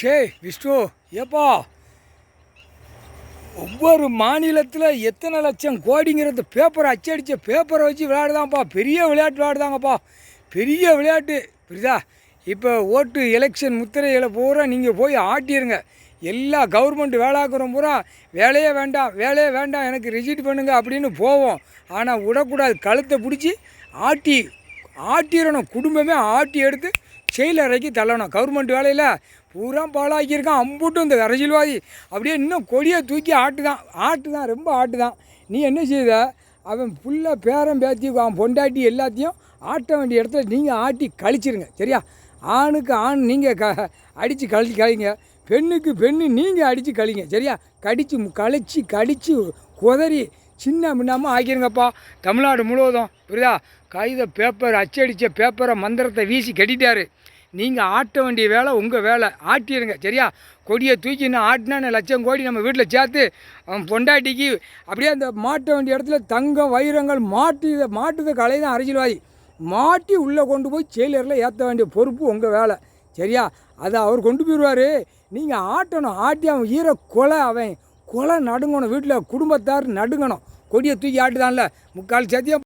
ஷே விஷ்ணு ஏப்பா ஒவ்வொரு மாநிலத்தில் எத்தனை லட்சம் கோடிங்கிறது பேப்பரை அச்சடித்த பேப்பரை வச்சு விளையாடுதான்ப்பா. பெரிய விளையாட்டு விளையாடுதாங்கப்பா, பெரிய விளையாட்டு. புரியுதா? இப்போ ஓட்டு எலெக்ஷன் முத்திரைகளை பூரா நீங்கள் போய் ஆட்டிடுங்க. எல்லா கவர்மெண்ட் வேலையாக்குறோம் பூரா வேலையே வேண்டாம், வேலையே வேண்டாம், எனக்கு ரிஜிட் பண்ணுங்க அப்படின்னு போவோம். ஆனால் விடக்கூடாது, கழுத்தை பிடிச்சி ஆட்டிடணும். குடும்பமே ஆட்டி எடுத்து செயல் அறைக்கு தள்ளணும். கவர்மெண்ட் வேலையில் பூரா பாலாக்கியிருக்கான். அம்புட்டும் இந்த அரசியல்வாதி அப்படியே இன்னும் கொடியை தூக்கி ஆட்டுதான் ரொம்ப ஆட்டுதான். நீ என்ன செய்த? அவன் ஃபுல்லாக பேரம் பேத்தி அவன் பொண்டாட்டி எல்லாத்தையும் ஆட்ட வேண்டிய இடத்துல நீங்கள் ஆட்டி கழிச்சிருங்க. சரியா? ஆணுக்கு ஆண் நீங்கள் அடித்து கழிங்க, பெண்ணுக்கு பெண்ணு நீங்கள் அடித்து கழிங்க. சரியா? கடித்து குதறி சின்ன முன்னாமல் ஆக்கிருங்கப்பா தமிழ்நாடு முழுவதும். புரியுதா? காகித பேப்பர் அச்சடித்த பேப்பரை மந்திரத்தை வீசி கட்டிட்டாரு. நீங்கள் ஆட்ட வேண்டிய வேலை உங்கள் வேலை, ஆட்டிடுங்க. சரியா? கொடியை தூக்கி இன்னும் ஆட்டினா லட்சம் கோடி நம்ம வீட்டில் சேர்த்து பொண்டாட்டிக்கு அப்படியே அந்த மாட்ட வேண்டிய இடத்துல தங்கம் வைரங்கள் மாட்டுத கலை தான் அரசியல்வாதி. மாட்டி உள்ளே கொண்டு போய் செயலரில் ஏற்ற வேண்டிய பொறுப்பு உங்கள் வேலை. சரியா? அதை அவர் கொண்டு போயிடுவார். நீங்கள் ஆட்டணும். ஆட்டி அவன் அவன் கொலை நடுங்கணும். வீட்டில் குடும்பத்தார் நடுங்கணும். கொடியை தூக்கி ஆட்டுதான்ல முக்கால் சத்தியம்.